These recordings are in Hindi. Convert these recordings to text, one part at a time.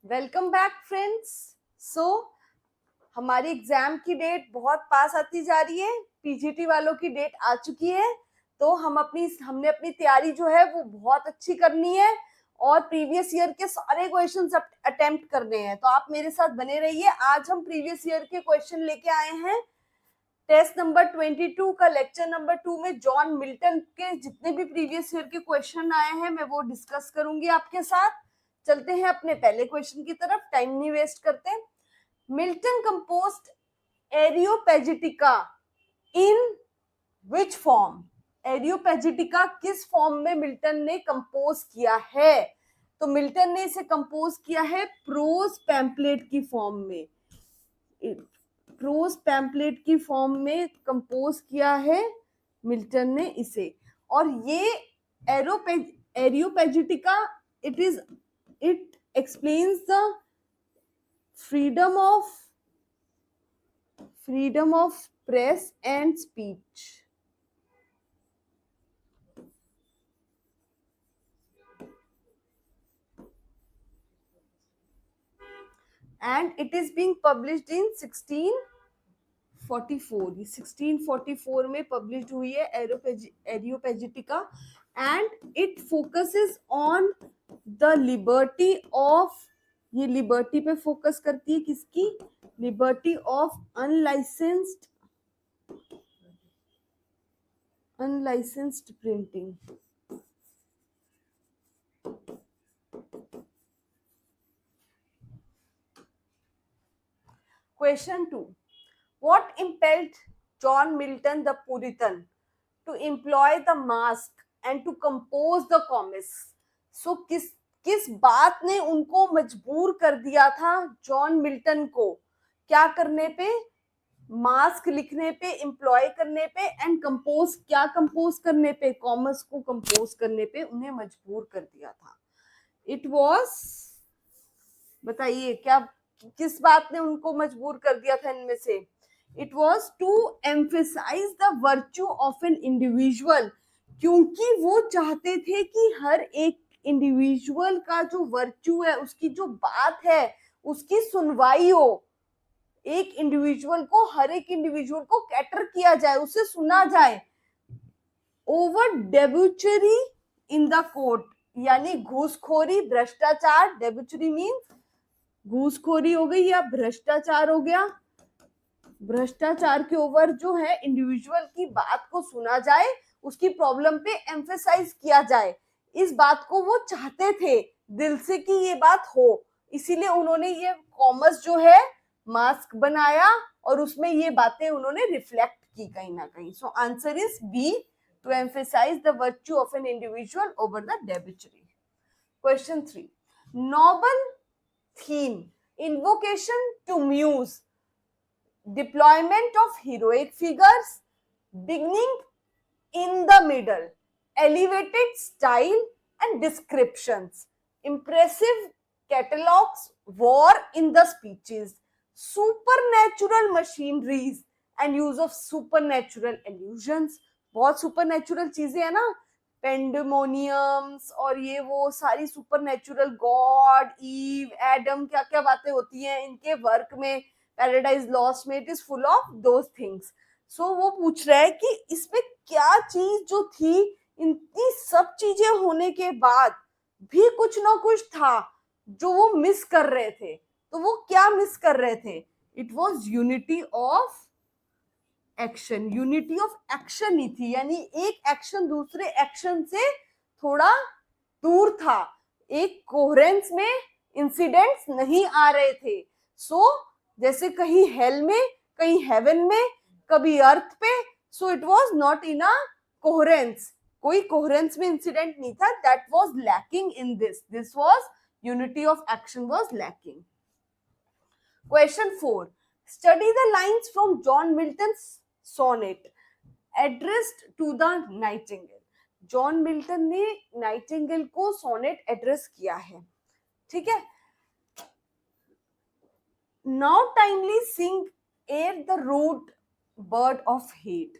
Welcome back friends. सो हमारी एग्जाम की डेट बहुत पास आती जा रही है। पीजीटी वालों की डेट आ चुकी है, तो हमने अपनी तैयारी जो है वो बहुत अच्छी करनी है और प्रीवियस ईयर के सारे क्वेश्चंस अटेम्प्ट करने हैं। तो आप मेरे साथ बने रहिए। आज हम प्रीवियस ईयर के क्वेश्चन लेके आए हैं। टेस्ट नंबर 22 का लेक्चर नंबर 2 में जॉन मिल्टन के जितने भी प्रीवियस ईयर के क्वेश्चन आए हैं मैं वो डिस्कस करूंगी आपके साथ। चलते हैं अपने पहले क्वेश्चन की तरफ, टाइम नहीं वेस्ट करते। Milton composed Areopagitica in which form? Areopagitica किस फॉर्म में मिल्टन ने कंपोज किया है? तो मिल्टन ने इसे कंपोज किया है प्रोज पैम्पलेट की फॉर्म में। प्रोज पैम्पलेट की फॉर्म में कंपोज किया है मिल्टन ने इसे। और ये Areopagitica it explains the freedom of press and speech. And it is being published in 1644. 1644 में published हुई है एरियोपेजिटिका and it focuses on the liberty of, ये लिबर्टी पे फोकस करती है। किसकी? Liberty of unlicensed printing. Question 2. What impelled John Milton the Puritan to employ the mask and to compose the comics? So किस बात ने उनको मजबूर कर दिया था जॉन मिल्टन को क्या करने पे? मास्क लिखने पे, एम्प्लॉय करने पे एंड कंपोज करने पे, कॉमर्स को कंपोज करने पे उन्हें मजबूर कर दिया था। इट वॉज, बताइए क्या, किस बात ने उनको मजबूर कर दिया था इनमें से? It was to emphasise the virtue of an individual, क्योंकि वो चाहते थे कि हर एक इंडिविजुअल का जो वर्च्यू है, उसकी जो बात है, उसकी सुनवाई हो। एक इंडिविजुअल को, हर एक इंडिविजुअल को कैटर किया जाए, उसे सुना जाए। ओवर डेब्यूचरी इन द कोर्ट, यानी घूसखोरी, भ्रष्टाचार। डेब्यूचरी मीन्स घूसखोरी हो गई या भ्रष्टाचार हो गया। भ्रष्टाचार के ओवर जो है इंडिविजुअल की बात को सुना जाए, उसकी प्रॉब्लम पे एम्फेसाइज किया जाए। इस बात को वो चाहते थे दिल से कि ये बात हो, इसीलिए उन्होंने ये कॉमर्स जो है मास्क बनाया और उसमें ये बातें उन्होंने रिफ्लेक्ट की कहीं ना कहीं। So answer is B, to emphasise the virtue of an individual over the debauchery. Question 3. Noble theme, invocation to muse, deployment of heroic figures, beginning in the middle, elevated style and descriptions, impressive catalogs, war in the speeches, supernatural machineries and use of supernatural illusions. बहुत सुपरनेचुरल चीजें है ना, पेंडेमोनियम्स और ये वो सारी सुपरनेचुरल, गॉड, ईव, एडम, क्या क्या बातें होती हैं इनके वर्क में, पैराडाइज लॉस्ट में। It is full of those things. सो वो पूछ रहा है कि इसमें क्या चीज जो थी, इतनी सब चीजें होने के बाद भी कुछ ना कुछ था जो वो मिस कर रहे थे। तो वो क्या मिस कर रहे थे? It was unity of action. Unity of action ही थी, यानी एक एक्शन दूसरे एक्शन से थोड़ा दूर था। एक कोहेरेंस में इंसिडेंट्स नहीं आ रहे थे। सो जैसे कहीं हेल में, कहीं हेवन में, कभी अर्थ पे। So it was not in a coherence, कोई कोहेरेंस में इंसिडेंट नहीं था। That was lacking in this was unity of action was lacking. Question 4. Study the lines from John Milton's sonnet addressed to the Nightingale. John Milton ने नाइटिंगेल को सोनेट एड्रेस किया है, ठीक है। Now timely sing ere the rude bird of hate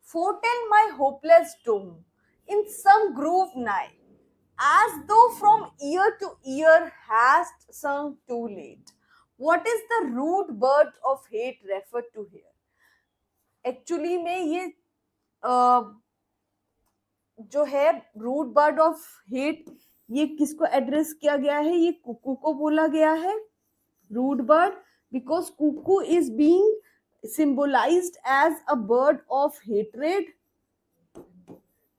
foretell my hopeless doom in some groove nigh, as though from ear to ear hast sung too late. What is the rude bird of hate referred to here? Actually में ये जो है रूट बर्ड ऑफ हेट, ये किसको एड्रेस किया गया है? ये कुकू को बोला गया है rude bird, because cuckoo is being symbolized as a bird of hatred.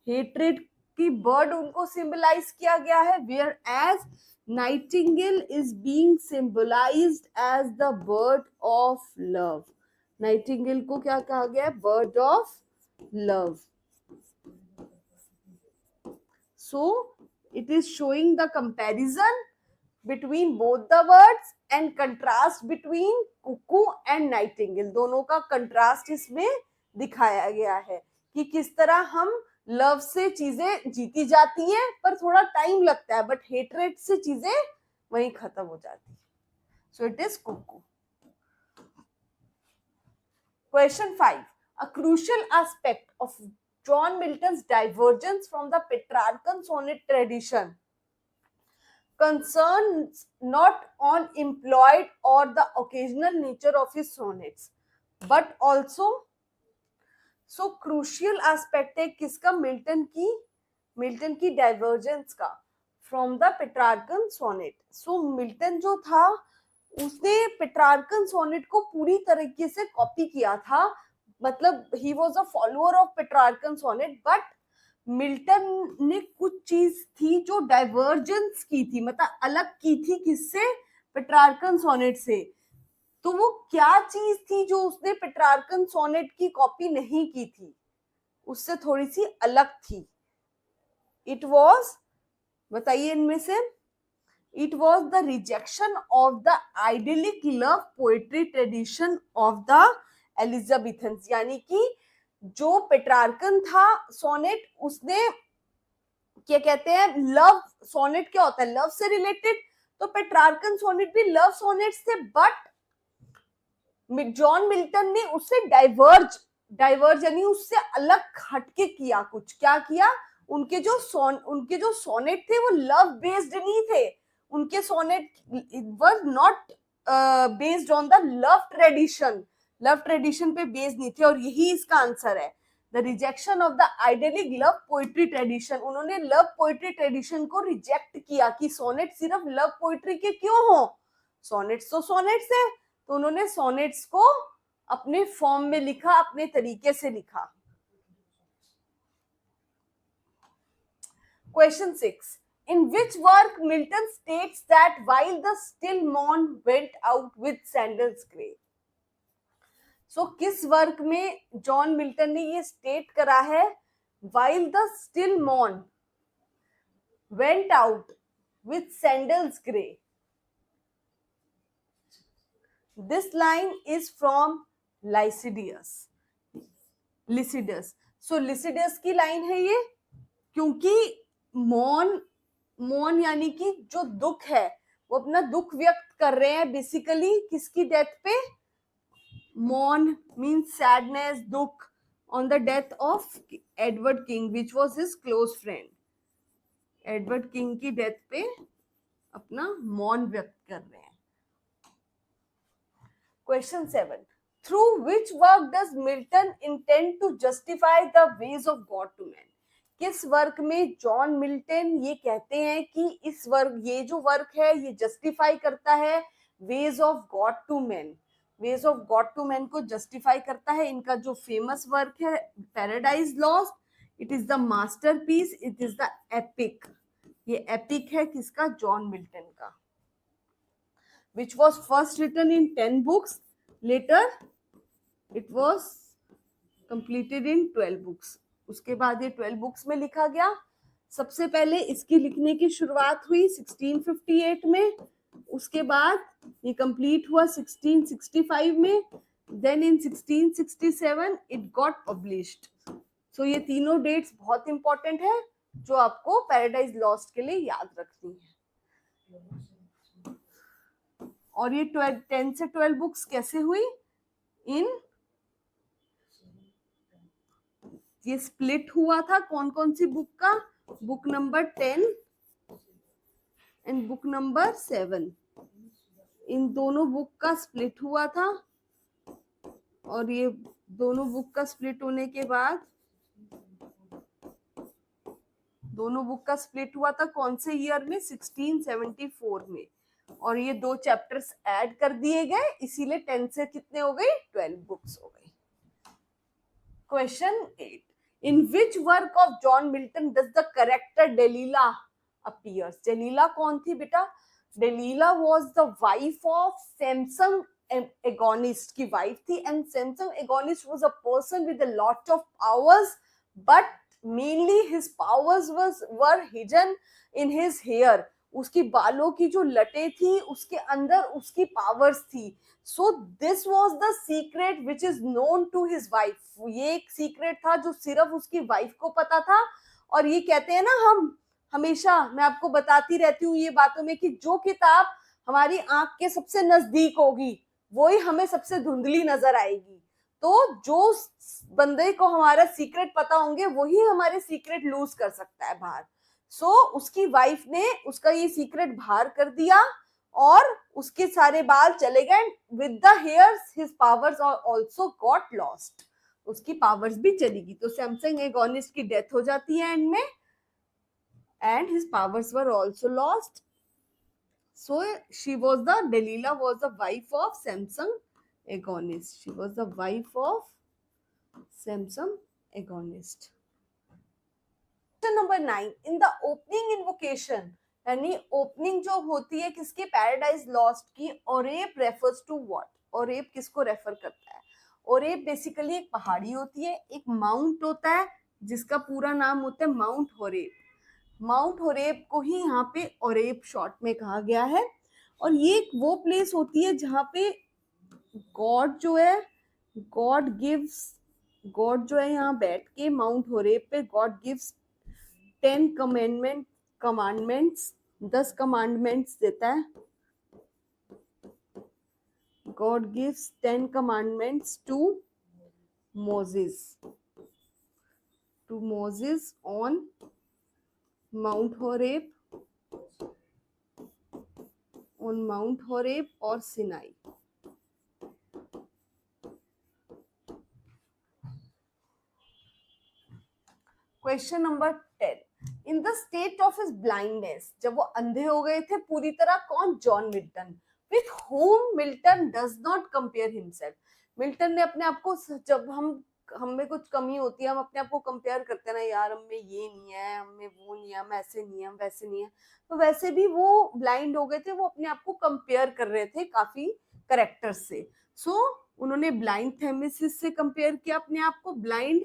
Hatred की बर्ड उनको सिंबलाइज किया गया है, whereas nightingale is being symbolized as the bird of love. Nightingale को क्या कहा गया है? Bird of love. So it is showing the comparison between both the words and contrast between cuckoo and nightingale. दोनों का contrast इसमें दिखाया गया है कि किस तरह हम लव से चीजें जीती जाती हैं पर थोड़ा टाइम लगता है, बट हेटरेट से चीजें वहीं खत्म हो जाती है. So it is cuckoo. Question 5. A crucial aspect of John Milton's divergence from the Petrarchan sonnet tradition concerns not on employed or the occasional nature of his sonnets, but also so crucial aspect है किसका? मिल्टन की डाइवर्जेंस का from the Petrarchan sonnet. So Milton जो था उसने पेट्रार्कन सोनेट को पूरी तरीके से कॉपी किया था, मतलब he was a follower of Petrarchan sonnet, but Milton ने कुछ चीज थी जो डाइवर्जेंस की थी, मतलब अलग की थी किससे? पेट्रार्कन सोनेट से. तो वो क्या चीज थी जो उसने पेट्रार्कन सोनेट की कॉपी नहीं की थी, उससे थोड़ी सी अलग थी? इट वॉज, बताइए इनमें से. It was the rejection of the idyllic love poetry tradition of the Elizabethans. यानी कि जो पेट्रार्कन था सोनेट, उसने क्या कहते हैं, लव सोनेट क्या होता है? लव से रिलेटेड. तो पेट्रार्कन सोनेट भी लव सोनेट्स थे, बट जॉन मिल्टन ने उससे डाइवर्ज यानी उससे अलग हटके किया. कुछ क्या किया? उनके जो सोनेट थे वो लव बेस्ड नहीं थे. उनके sonnet were not based on the love tradition पे बेस्ड नहीं थे. और यही इसका आंसर है, the rejection of the idyllic love poetry tradition. उन्होंने लव पोइट्री ट्रेडिशन को रिजेक्ट किया कि सोनेट सिर्फ लव पोइट्री के क्यों हो, सोनेट्स तो सोनेट्स है. तो उन्होंने सोनेट्स को अपने फॉर्म में लिखा, अपने तरीके से लिखा. Question 6. In which work Milton states that while the still morn went out with sandals grey? So किस वर्क में जॉन मिल्टन ने ये स्टेट करा है? While the still morn went out with sandals grey. This line is from Lycidas. So Lycidas की लाइन है ये, क्योंकि मौन यानी कि जो दुख है वो अपना दुख व्यक्त कर रहे हैं बेसिकली किसकी डेथ पे? मौन मीन्स सैडनेस, दुख on the death of Edward king which was his close friend. Edward king की डेथ पे अपना मौन व्यक्त कर रहे हैं. Question 7. Through which work does Milton intend to justify the ways of God to man? किस वर्क में जॉन मिल्टन ये कहते हैं कि इस वर्क, ये जो वर्क है ये जस्टिफाई करता है ways of God to man. Ways of God to man को जस्टिफाई करता है. इनका जो फेमस वर्क है Paradise Lost, it is the masterpiece, it is the epic. ये एपिक है किसका? जॉन मिल्टन का. which was first written in 10 books. Later it was completed in 12 books. उसके बाद ये 12 बुक्स में लिखा गया. सबसे पहले इसकी लिखने की शुरुआत हुई 1658 में, उसके बाद ये कंप्लीट हुआ 1665 में, then in 1667 it got published. So ये तीनों डेट्स बहुत इंपॉर्टेंट है जो आपको पैराडाइज लॉस्ट के लिए याद रखनी है. और ये 10 से 12 बुक्स कैसे हुई? ये स्प्लिट हुआ था कौन कौन सी बुक का? Book number 10 and book number 7। इन दोनों बुक का स्प्लिट हुआ था, और ये दोनों बुक का स्प्लिट होने के बाद, दोनों बुक का स्प्लिट हुआ था कौन से ईयर में? 1674 में। और ये 2 चैप्टर्स ऐड कर दिए गए, इसीलिए 10 से कितने हो गई? 12 बुक्स हो गई। Question 8, in which work of John Milton does the character Delilah appears? Delilah कौन थी बेटा? Delilah was the wife of Samson Agonistes की वाइफ थी, and Samson Agonistes was a person with a lot of powers, but mainly his powers were hidden in his hair. उसकी बालों की जो लटे थी उसके अंदर उसकी पावर्स थी। So this was the secret which is known to his wife. ये एक सीक्रेट था जो सिर्फ उसकी वाइफ को पता था। और ये कहते हैं ना, हम हमेशा, मैं आपको बताती रहती हूँ ये बातों में, कि जो किताब हमारी आंख के सबसे नजदीक होगी वही हमें सबसे धुंधली नजर आएगी। तो जो बंदे को हमारा सीक्रेट पता होंगे वही हमारे सीक्रेट लूज कर सकता है बाहर। सो उसकी वाइफ ने उसका ये सीक्रेट बाहर कर दिया और उसके सारे बाल चले गए। With the hairs his powers also got lost. उसकी पावर्स भी चली गई। तो सैमसंग एगोनिस्ट की डेथ हो जाती है एंड में, and his powers were also lost. So she was the Delilah was the wife of Samson agonist. She was the wife of Samson agonist. Question number 9, in the opening invocation, यानी ओपनिंग जो होती है किसकी? पैराडाइज लॉस्ट की। ओरेप रेफर्स टू व्हाट? ओरेप किसको रेफर करता है? ओरेप बेसिकली एक पहाड़ी होती है, एक माउंट होता है जिसका पूरा नाम होता है माउंट होरेप। माउंट होरेप को ही यहाँ पे ओरेप शॉर्ट में कहा गया है। और ये एक वो प्लेस होती है जहाँ पे गॉड जो है, गॉड जो है यहाँ बैठ के माउंट होरेप पे गॉड गिव्स 10 कमांडमेंट्स 10 कमांडमेंट्स देता है। God gives 10 commandments to Moses on Mount Horeb, और Sinai. Question number 10, in the state of his blindness, जब वो अंधे हो गए थे पूरी तरह, कौन? John Milton. With whom Milton does not compare himself. Milton ने अपने आप को, जब हम में कुछ कमी होती है हम अपने आप को कंपेयर करते हैं ना, यार हम में ये नहीं है, हम में वो नहीं है, हम ऐसे नहीं है, हम वैसे नहीं है। तो वैसे भी वो ब्लाइंड हो गए थे, वो अपने आप को कंपेयर कर रहे थे काफी करेक्टर्स से। सो उन्होंने ब्लाइंड थेमिसिस से कंपेयर किया अपने आप को, ब्लाइंड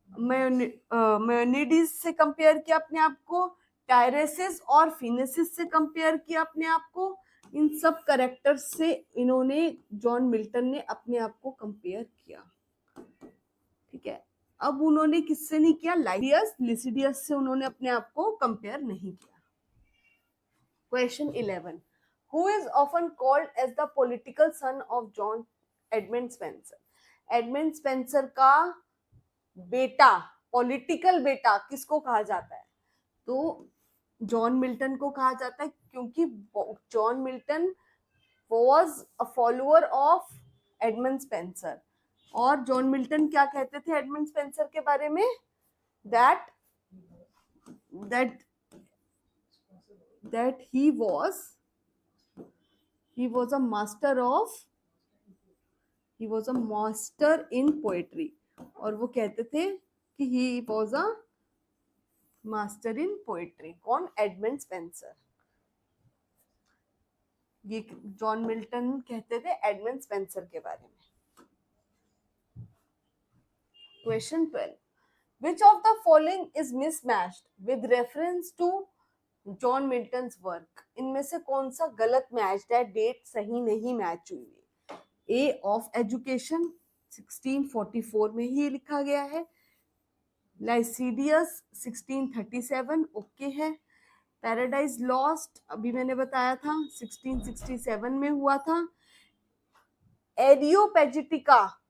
मेयोनिडीज से कंपेयर किया अपने आप को, टायरेसिस और फिनेसिस से कंपेयर किया अपने आप को। इन सब करेक्टर्स से इन्होंने, जॉन मिल्टन ने अपने आप को कंपेयर किया। ठीक है, अब उन्होंने किससे नहीं किया? लिसिडियस से उन्होंने अपने आप को कंपेयर नहीं किया। Question 11, who is often called as the political son of John Edmund Spenser? Edmund Spenser का बेटा, पॉलिटिकल बेटा किसको कहा जाता है? तो जॉन मिल्टन को कहा जाता है, क्योंकि John Milton was a follower of Edmund Spenser. और जॉन मिल्टन क्या कहते थे एडमंड स्पेंसर के बारे में? That he was a master in poetry। और वो कहते थे कि he was a master in poetry। कौन? Edmund Spenser. ये जॉन मिल्टन कहते थे एडमंड स्पेंसर के बारे में। Question 12, which of the following is mismatched with reference to John Milton's work? इनमें से कौन सा गलत मैच है, डेट सही नहीं मैच हुई? ए ऑफ एजुकेशन 1644 में ही लिखा गया है। लाइसिडियस 1637 ओके है। पैराडाइज लॉस्ट अभी मैंने बताया था 1667 में हुआ था। एरियोपेजिटिका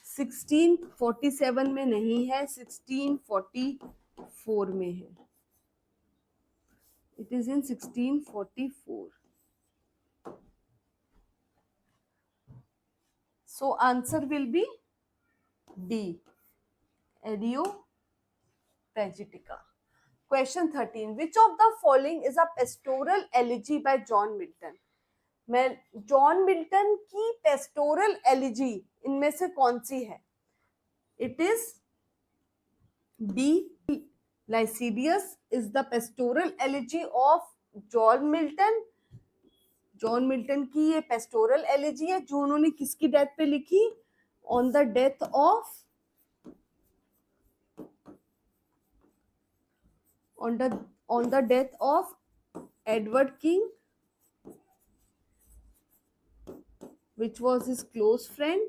1647 में नहीं है, 1644 में है। It is in 1644. So answer will be D, Areopagitica. Question 13. Which of the following is a pastoral elegy by John Milton? मैं जॉन मिल्टन की पेस्टोरल एलिजी इनमें से कौन सी है? It is D, Lycidas is the pastoral elegy of John Milton. John Milton की ये पेस्टोरल एलिजी है जो उन्होंने किसकी डेथ पे लिखी? On the death of on the death of Edward King, which was his close friend.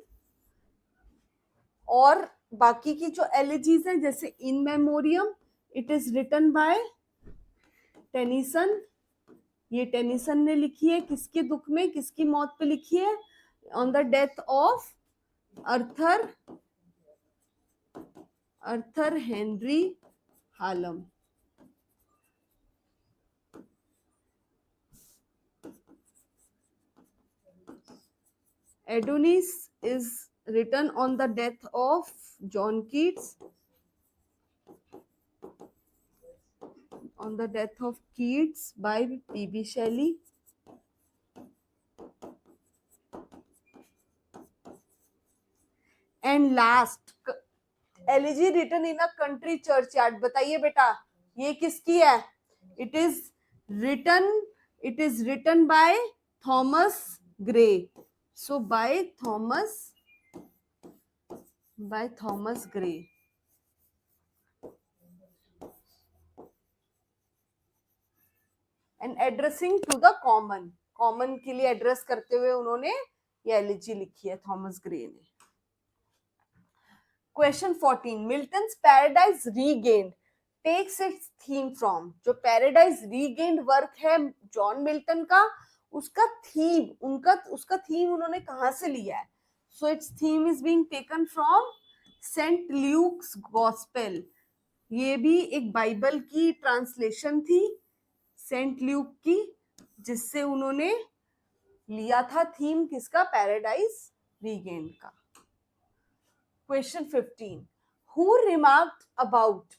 और बाकी की जो एलिजीज हैं जैसे in Memoriam, it is written by Tennyson. ये टेनिसन ने लिखी है किसके दुख में, किसकी मौत पे लिखी है? On the death of Arthur Henry Hallam. Adonis is written on the death of John Keats. On the death of Keats by P.B. Shelley. And last, elegy written in a country churchyard. बताइए बेटा ये किसकी है? It is written by Thomas Gray. So by Thomas Gray. And addressing to the common के लिए एड्रेस करते हुए उन्होंने ये एलिजी लिखी है थॉमस ग्रे ने. Question 14. Milton's Paradise Regained takes its theme from. जो Paradise Regained वर्क है जॉन मिल्टन का, उसका थीम उन्होंने कहां से लिया है? So its theme is being taken from Saint Luke's gospel. ये भी एक बाइबल की ट्रांसलेशन थी सेंट ल्यूक की, जिससे उन्होंने लिया था थीम किसका? पैराडाइज रीगेन्ड का. Question 15. Who remarked about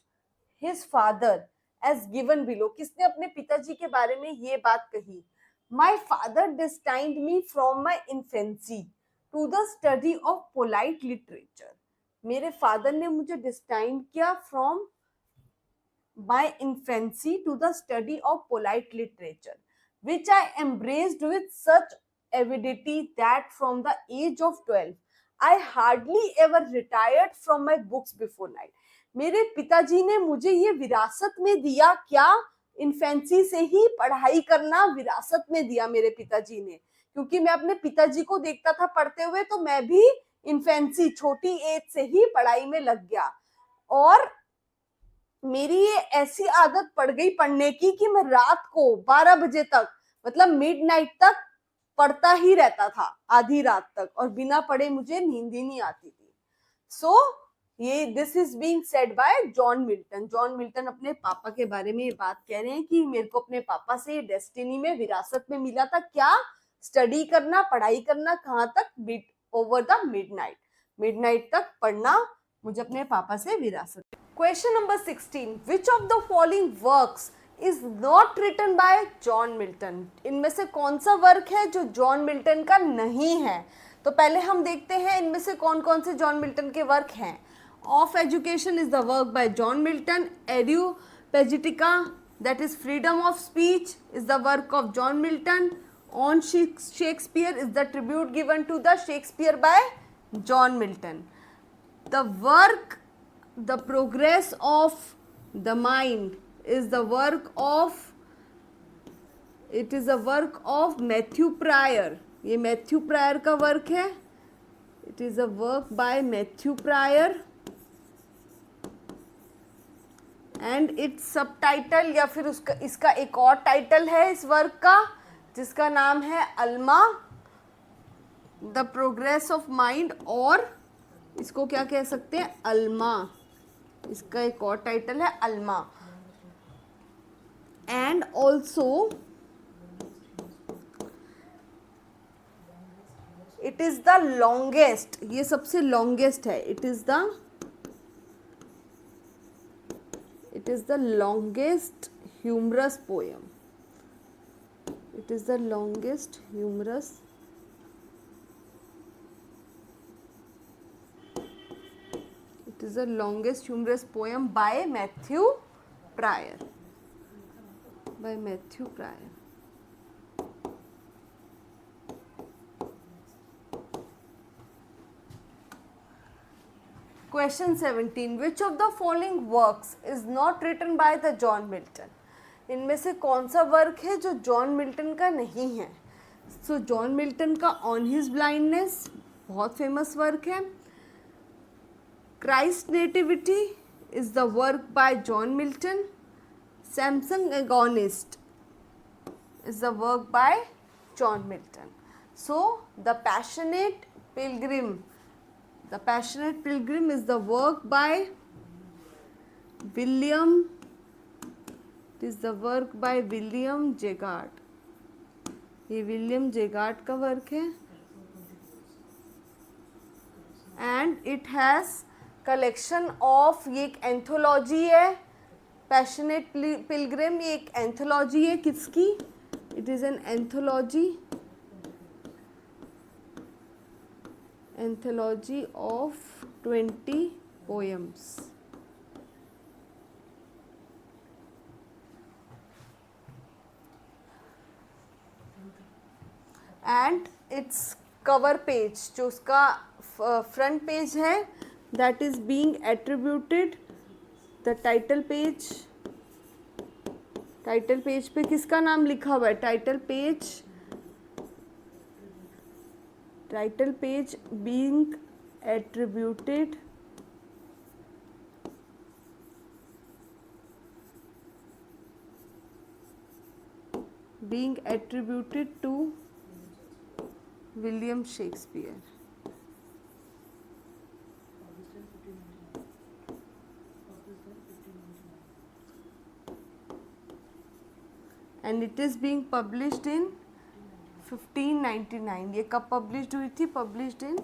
his father as given below. किसने अपने पिताजी के बारे में ये बात कही? My father destined me from my infancy to the study of polite literature. मेरे फादर ने मुझे destined किया from my infancy to the study of polite literature, which I embraced with such avidity that from the age of 12, I hardly ever retired from my books before night. मेरे पिताजी ने मुझे ये विरासत में दिया. क्या? इन्फेंसी से ही पढ़ाई करना विरासत में दिया मेरे पिताजी ने. क्योंकि मैं अपने पिताजी को देखता था पढ़ते हुए, तो मैं भी इन्फेंसी छोटी एज से ही पढ़ाई में लग गया. और मेरी ये ऐसी आदत पड़ गई पढ़ने की कि मैं रात को 12 बजे तक, मतलब मिडनाइट तक पढ़ता ही रहता था, आधी रात तक, और बिना पढ़े मुझे नींद ही नहीं आती थी. सो ये this is being said bye John Milton. John Milton अपने पापा के बारे में ये बात कह रहे हैं कि मेरे को अपने पापा से डेस्टिनी में विरासत में मिला था. क्या? स्टडी करना, पढ़ाई करना. कहाँ तक? ओवर द मिडनाइट तक पढ़ना मुझे अपने पापा से विरासत. Question number 16. Which of the following works is not written by John Milton. इनमें से कौन सा वर्क है जो जॉन मिल्टन का नहीं है? तो पहले हम देखते हैं इनमें से कौन कौन से जॉन मिल्टन के वर्क हैं. Of Education is the work by John Milton. Areopagitica, that is freedom of speech, is the work of John Milton. On Shakespeare is the tribute given to the Shakespeare by John Milton. The work, The Progress of the Mind, is the work of, it is a work of Matthew Prior. ये मैथ्यू प्रायर का वर्क है. It is a work by Matthew Prior. And it's subtitle, या फिर इसका एक और टाइटल है इस वर्क का, जिसका नाम है Alma, the progress of mind, और इसको क्या कह सकते हैं? अल्मा. इसका एक और टाइटल है Alma. and also it is the longest, ये सबसे longest है, it is the longest humorous poem, it is the longest humorous poem by Matthew Prior. Question 17. Which of the following works is not written by the John Milton? इनमें से कौन सा वर्क है जो जॉन मिल्टन का नहीं है? सो जॉन मिल्टन का ऑन हिज ब्लाइंडनेस बहुत फेमस वर्क है. Christ nativity is the work by John Milton. Samsung agonist is the work by John Milton. So the Passionate Pilgrim is the work by William Jagard. ये विलियम जेगार्ड का वर्क है. And it has collection of, ये एक एंथोलॉजी है. पैशनेट पिलग्रिम ये एक एंथोलॉजी है. किसकी? It is an anthology of 20 poems. And its cover page, जो उसका front page है, that is being attributed, the title page पे किसका नाम लिखा हुआ है? Title page being attributed to William Shakespeare. And it is being published in 1599. ये कब published हुई थी? Published in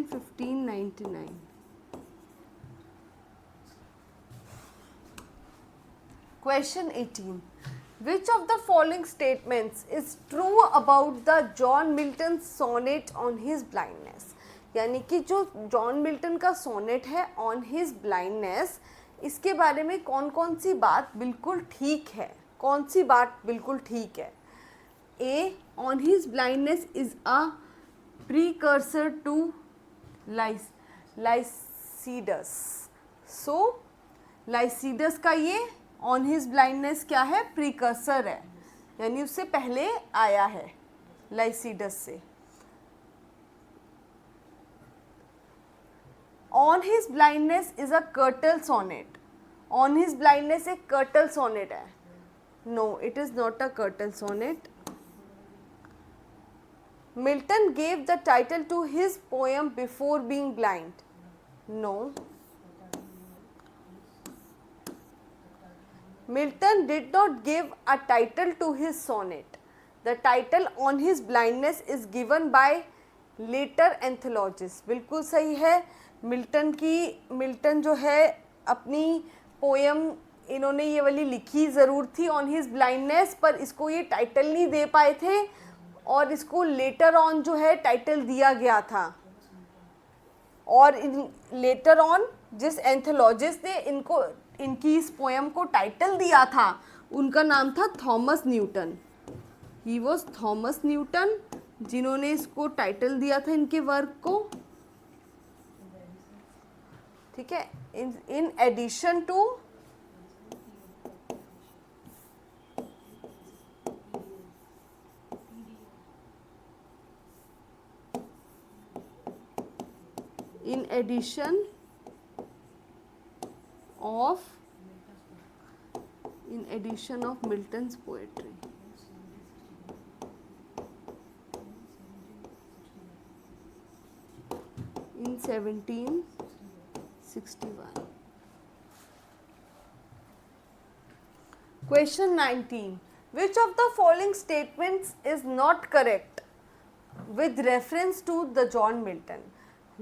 1599. Question 18. Which of the following statements is true about the John Milton sonnet on his blindness? यानी कि जो जॉन मिल्टन का सोनेट है ऑन हिज ब्लाइंडनेस, इसके बारे में कौन कौन सी बात बिल्कुल ठीक है? कौन सी बात बिल्कुल ठीक है? A, on his blindness is a precursor to Lycidas. So Lycidas का ये ऑन हिज ब्लाइंडनेस क्या है? प्रीकर्सर है, यानी उससे पहले आया है लाइसीडस से. On his blindness is a curtal sonnet. On his blindness एक कर्टल सोनेट है. No, it is not a curtal sonnet. Milton gave the title to his poem before being blind. No. Milton did not give a title to his sonnet. The title on his blindness is given by later anthologists. बिल्कुल सही है. मिल्टन जो है अपनी पोएम इन्होंने ये वाली लिखी ज़रूर थी ऑन हिज ब्लाइंडनेस, पर इसको ये टाइटल नहीं दे पाए थे और इसको लेटर ऑन जो है टाइटल दिया गया था. और लेटर ऑन जिस एंथोलॉजिस्ट ने इनकी इस पोएम को टाइटल दिया था उनका नाम था Thomas Newton. He was Thomas Newton जिन्होंने इसको टाइटल दिया था इनके वर्क को. ठीक है. In addition to in addition of Milton's poetry. In 1761. Question 19. Which of the following statements is not correct with reference to the John Milton?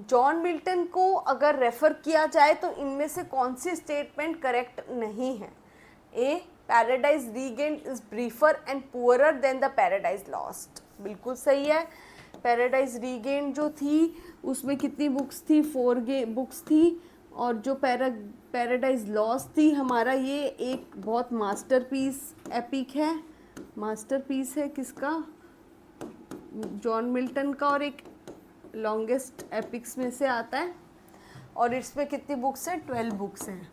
John Milton को अगर रेफर किया जाए तो इनमें से कौन सी स्टेटमेंट करेक्ट नहीं है? A, Paradise Regained is briefer and poorer than the Paradise Lost, बिल्कुल सही है. पैराडाइज रीगेन्ड जो थी उसमें कितनी बुक्स थी? 4 बुक्स थी. और जो पैराडाइज लॉस्ट थी हमारा, ये एक बहुत मास्टरपीस एपिक है. मास्टरपीस है किसका? जॉन मिल्टन का, और एक लॉन्गेस्ट एपिक्स में से आता है. और इसमें कितनी बुक्स हैं? 12 बुक्स हैं.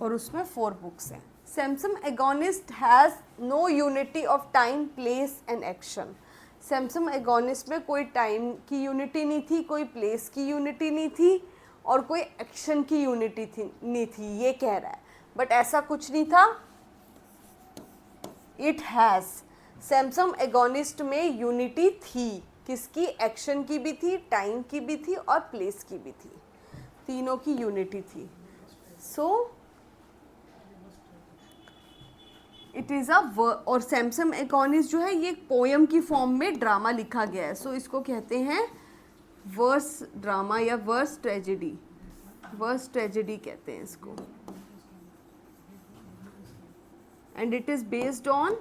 और उसमें 4 बुक्स हैं. Samson Agonistes has no unity of time, place and action. Samson Agonistes में कोई टाइम की यूनिटी नहीं थी, कोई प्लेस की यूनिटी नहीं थी, और कोई एक्शन की यूनिटी नहीं थी, ये कह रहा है. बट ऐसा कुछ नहीं था. इट हैज़, सैमसम एगोनिस्ट में यूनिटी थी. किसकी? एक्शन की भी थी, टाइम की भी थी, और प्लेस की भी थी. तीनों की यूनिटी थी. सो इट इज़ अ और सैमसम एगोनिस्ट जो है ये पोयम की फॉर्म में ड्रामा लिखा गया है. सो इसको कहते हैं वर्स ड्रामा या वर्स ट्रेजेडी. वर्स ट्रेजेडी कहते हैं इसको. And it is based on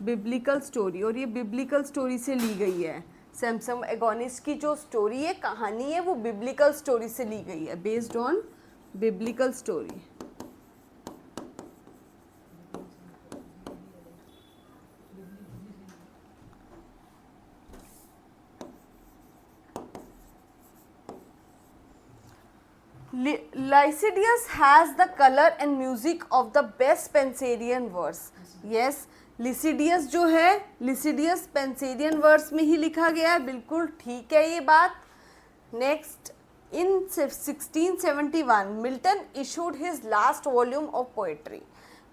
biblical story, और ये बिब्लिकल स्टोरी से ली गई है. सैमसम एगोनिस्ट की जो स्टोरी है, कहानी है, वो बिब्लिकल स्टोरी से ली गई है. Based on biblical story. Lycidius has the color and music of the best Spencerian verse. Yes, लिसिडियस जो है, लिसिडियस पेंसेरियन वर्स में ही लिखा गया है. बिल्कुल ठीक है ये बात. Next, in 1671 Milton issued his last volume of poetry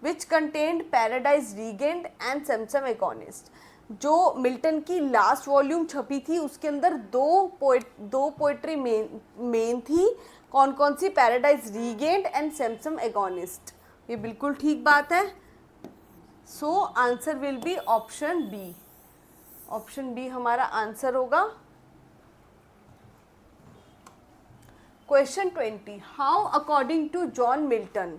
which contained Paradise Regent and Samson Agonist. जो मिल्टन की लास्ट वॉल्यूम छपी थी उसके अंदर दो पोएट्री मेन थी. कौन कौन सी? Paradise Regained and Samson Agonistes. ये बिल्कुल ठीक बात है. So answer will be option B. Option B हमारा आंसर होगा. Question 20. How according to John Milton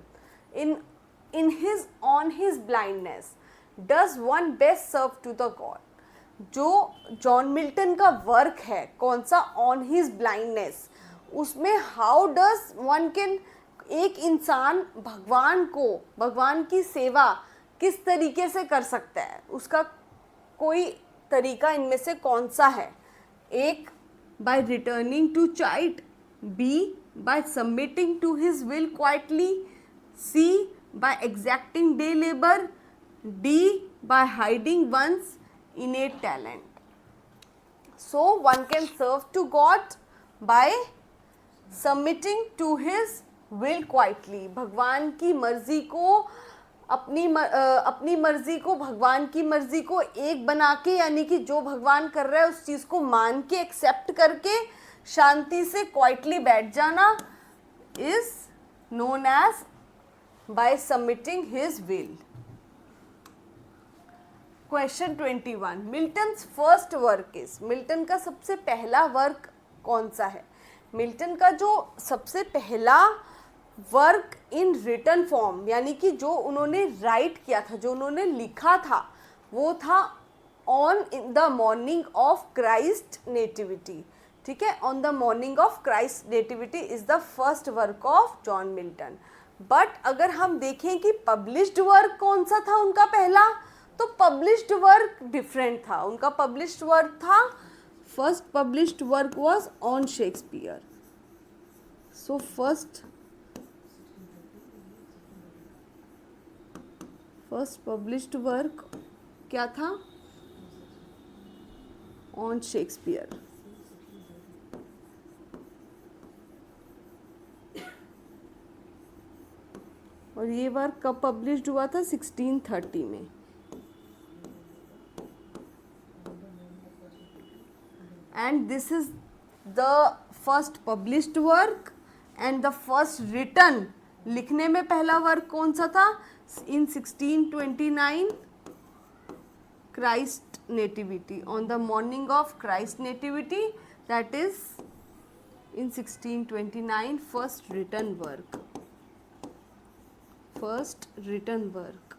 in his on his blindness does one best serve to the God? जो जॉन मिल्टन का वर्क है कौन सा? On his blindness. उसमें हाउ डज वन कैन, एक इंसान भगवान की सेवा किस तरीके से कर सकता है, उसका कोई तरीका इनमें से कौन सा है? एक, by returning to child. B, by submitting to his will quietly. C, by exacting day labor. D, by hiding one's innate talent. So one can serve to God by submitting to his will quietly. भगवान की मर्जी को अपनी मर्जी को भगवान की मर्जी को एक बना के, यानी कि जो भगवान कर रहा है उस चीज़ को मान के, एक्सेप्ट करके शांति से क्वाइटली बैठ जाना is known as by submitting his will. Question 21. Milton's first work is. Milton का सबसे पहला वर्क कौन सा है? मिल्टन का जो सबसे पहला वर्क इन रिटन फॉर्म, यानी कि जो उन्होंने राइट किया था, जो उन्होंने लिखा था, वो था on the morning of Christ nativity. ठीक है, on the morning of Christ nativity is the first work of John Milton. But अगर हम देखें कि पब्लिश्ड वर्क कौन सा था उनका पहला, तो पब्लिश्ड वर्क डिफरेंट था. उनका पब्लिश्ड वर्क था, first published work was on Shakespeare. So first published work क्या था? On Shakespeare. और ये वर्क कब पब्लिश्ड हुआ था? 1630 में. and this is the first published work and the first written. लिखने में पहला वर्क कौन सा था? In 1629 Christ nativity, on the morning of Christ nativity, that is in 1629 first written work. First written work.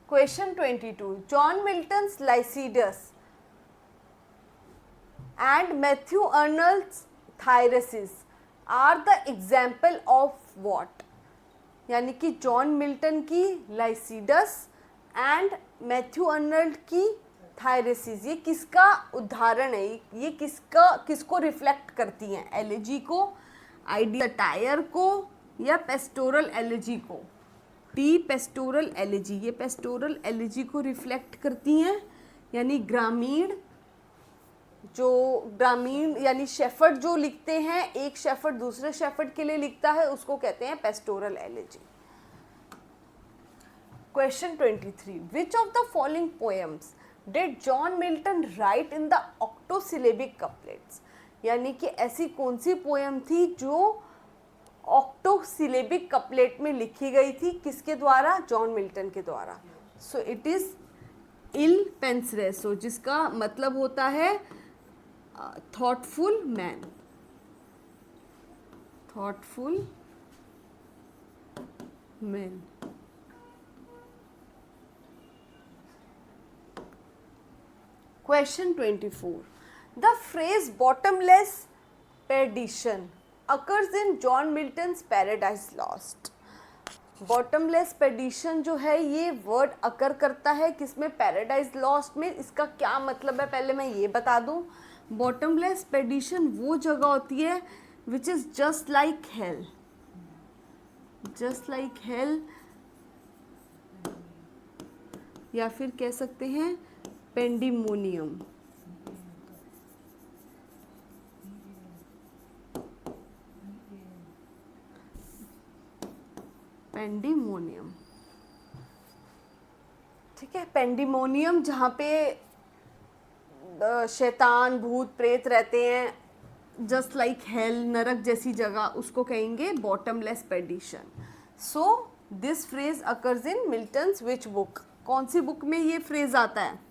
Question 22. John Milton's Lycidas and Matthew Arnold's Thyrsis are the example of what? यानी कि जॉन मिल्टन की लाइसिडस एंड मैथ्यू अर्नल्ड की थायरेसिस, ये किसका उदाहरण है? ये किसको रिफ्लेक्ट करती हैं? एलिजी को, आइडियल टायर को, या पेस्टोरल एलिजी को? टी पेस्टोरल एलिजी, ये पेस्टोरल एलिजी को रिफ्लेक्ट करती हैं, यानी ग्रामीण यानी शेफर्ड जो लिखते हैं, एक शेफर्ड दूसरे शेफर्ड के लिए लिखता है, उसको कहते हैं pastoral elegy. Question 23. Which of the following poems did John Milton write in the octosyllabic couplets? यानी कि ऐसी कौन सी पोएम थी जो ऑक्टोसिलेबिक कपलेट में लिखी गई थी? किसके द्वारा? जॉन मिल्टन के द्वारा. सो इट इज इल पेंसरेसो, जिसका मतलब होता है thoughtful man. Thoughtful man. Question 24. The phrase bottomless perdition occurs in John Milton's Paradise Lost. Bottomless perdition जो है ये वर्ड अकर करता है किसमें? Paradise Lost में. इसका क्या मतलब है पहले मैं ये बता दूं. Bottomless perdition वो जगह होती है which is just like hell. Just like hell, या फिर कह सकते हैं पेंडिमोनियम. पेंडिमोनियम, ठीक है. पेंडिमोनियम जहाँ पे शैतान भूत प्रेत रहते हैं, जस्ट लाइक हेल, नरक जैसी जगह, उसको कहेंगे bottomless prediction. So this phrase occurs in Milton's which book? कौन सी बुक में ये फ्रेज आता है?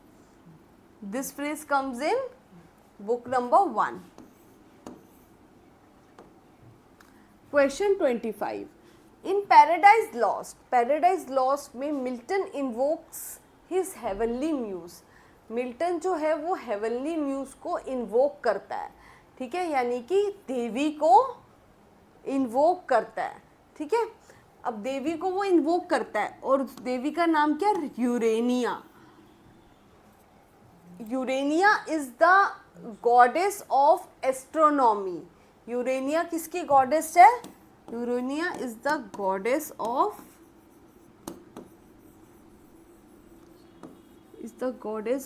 This phrase comes in book number 1. Question 25. In Paradise Lost में Milton invokes his heavenly muse. Milton जो है वो heavenly muse को invoke करता है, ठीक है, यानी कि देवी को invoke करता है, ठीक है. अब देवी को वो invoke करता है और देवी का नाम क्या? Urania. Urania is the goddess of astronomy. Urania किसकी गॉडेस है? Urania is the goddess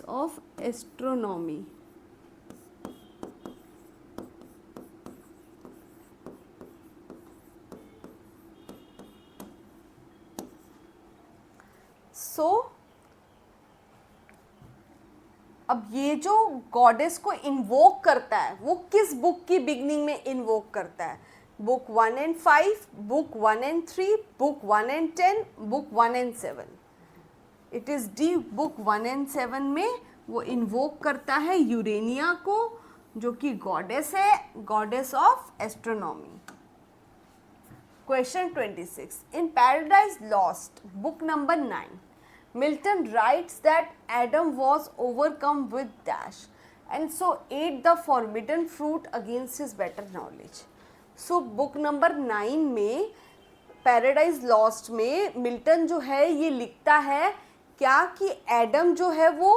of astronomy. So अब ये जो गॉडेस को इन्वोक करता है वो किस बुक की बिगनिंग में इन्वोक करता है? Book 1 and 5, book 1 and 3, book 1 and 10, book 1 and 7. It is D book 1 and 7 में वो इन्वोक करता है यूरेनिया को, जो कि गॉडेस है, goddess of astronomy. Question 26. In Paradise Lost, book number 9, Milton writes that Adam was overcome with dash and so ate the forbidden fruit against his better knowledge. So book number 9 में Paradise Lost में मिल्टन जो है ये लिखता है क्या कि एडम जो है वो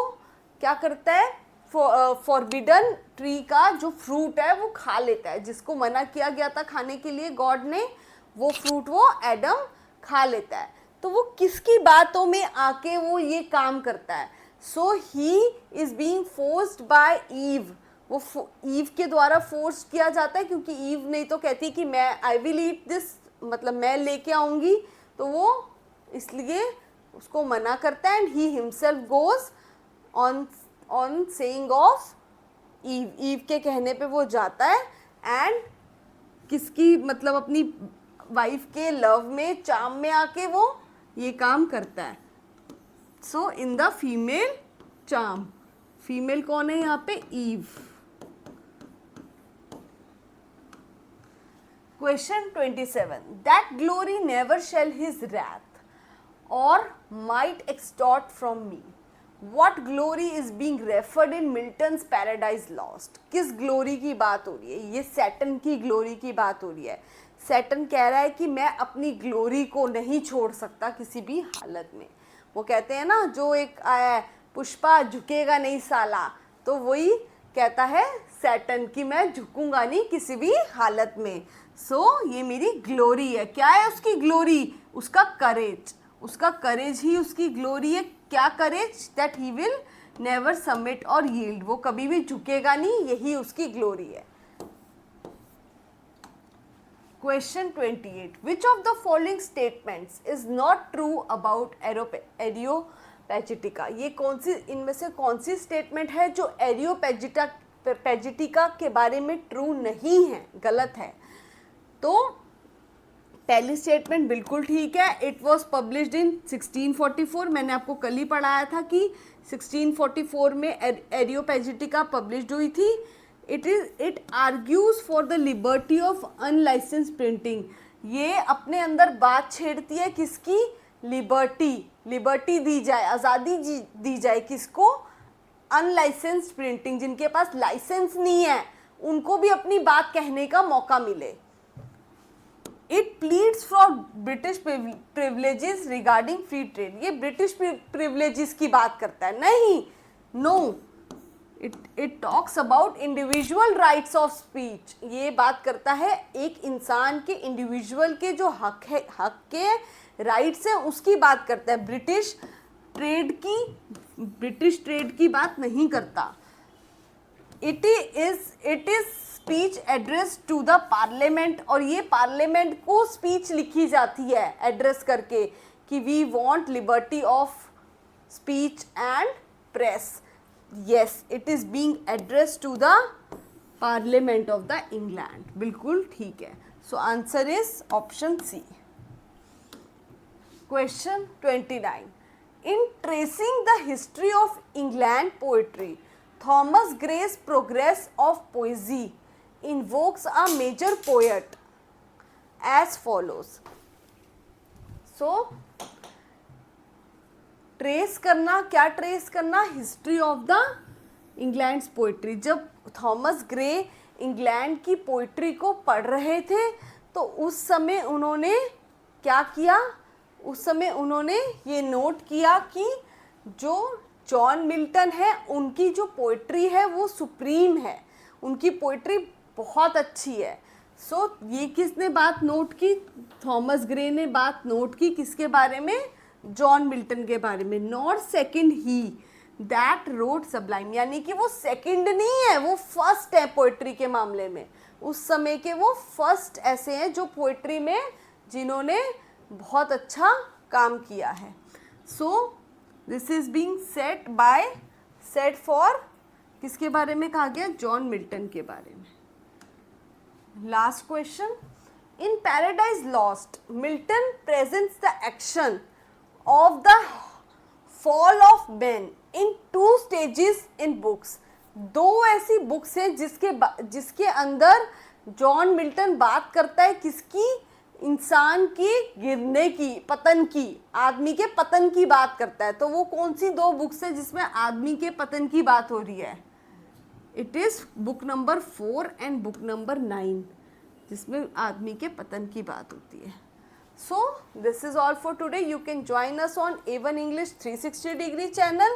क्या करता है? फॉरबिडन ट्री का जो फ्रूट है वो खा लेता है, जिसको मना किया गया था खाने के लिए गॉड ने, वो फ्रूट वो एडम खा लेता है. तो वो किसकी बातों में आके वो ये काम करता है? So he is being forced by Eve. वो ईव के द्वारा फोर्स किया जाता है, क्योंकि ईव नहीं तो कहती कि मैं आई विल ईट दिस, मतलब मैं लेके आऊंगी, तो वो इसलिए उसको मना करता है and he himself goes on saying of Eve, Eve के कहने पे वो जाता है एंड किसकी मतलब अपनी वाइफ के लव में चाम में आके वो ये काम करता है. So in the female charm, female कौन है यहाँ पे? Eve. Question 27. That glory never shall his wrath or might extort from me. What glory is being referred in Milton's Paradise Lost? किस ग्लोरी की बात हो रही है? ये सैटर्न की ग्लोरी की बात हो रही है. सैटर्न कह रहा है कि मैं अपनी ग्लोरी को नहीं छोड़ सकता किसी भी हालत में. वो कहते हैं ना, जो एक आया है, पुष्पा झुकेगा नहीं साला, तो वही कहता है सैटर्न कि मैं झुकूंगा नहीं किसी भी हालत में. सो ये मेरी ग्लोरी है. क्या है उसकी ग्लोरी? उसका करेज. उसका करेज ही उसकी ग्लोरी है. क्या courage? That he will never submit or yield. वो कभी भी झुकेगा नहीं, यही उसकी ग्लोरी है. Question 28. Which of the following statements is not true about एरियोपेजिटिका? ये कौन सी, इनमें से कौन सी स्टेटमेंट है जो एरियोपेजिटिका के बारे में ट्रू नहीं है, गलत है? तो पहली स्टेटमेंट बिल्कुल ठीक है. It was published in 1644. मैंने आपको कल ही पढ़ाया था कि 1644 में एरियोपेजिटिका पब्लिश्ड हुई थी. It argues for the liberty of unlicensed printing. ये अपने अंदर बात छेड़ती है किसकी? लिबर्टी. लिबर्टी दी जाए, आज़ादी दी जाए किसको? Unlicensed printing. जिनके पास लाइसेंस नहीं है उनको भी अपनी बात कहने का मौका मिले. It pleads for British privileges regarding free trade. ये ब्रिटिश प्रिविलेजेस की बात करता है? नहीं, no. It talks about individual rights of speech. ये बात करता है एक इंसान के, इंडिविजुअल के जो हक है, हक के राइट्स हैं, उसकी बात करता है. ब्रिटिश ट्रेड की बात नहीं करता. It is speech address to the parliament. और ये पार्लियामेंट को स्पीच लिखी जाती है एड्रेस करके कि we want liberty of speech and press. Yes, it is being addressed to the Parliament of the England. बिल्कुल ठीक है. So answer is option C. Question 29. In tracing the history of England poetry, Thomas Gray's Progress of Poesy invokes a major poet as follows. So trace करना, क्या ट्रेस करना? History of the England poetry. जब थॉमस ग्रे इंग्लैंड की पोइट्री को पढ़ रहे थे तो उस समय उन्होंने क्या किया? उस समय उन्होंने ये नोट किया कि जो जॉन मिल्टन है उनकी जो पोइट्री है वो सुप्रीम है, उनकी पोइट्री बहुत अच्छी है. सो ये किसने बात नोट की? थॉमस ग्रे ने बात नोट की. किसके बारे में? जॉन मिल्टन के बारे में. Not second he that road Sublime. यानी कि वो सेकंड नहीं है, वो फर्स्ट है पोइट्री के मामले में. उस समय के वो फर्स्ट ऐसे हैं जो पोइट्री में जिन्होंने बहुत अच्छा काम किया है. So this is being set for किसके बारे में कहा गया? जॉन मिल्टन के बारे में. Last question. In paradise lost Milton presents the action of the fall of man in 2 stages in books. 2 ऐसी बुक्स है जिसके अंदर जॉन मिल्टन बात करता है किसकी? इंसान की गिरने की, पतन की, आदमी के पतन की बात करता है. तो वो कौन सी 2 बुक्स है जिसमें आदमी के पतन की बात हो रही है? It is book number 4 and book number 9 जिसमें आदमी के पतन की बात होती है. So this is all for today. You can join us on A1 English 360 degree channel.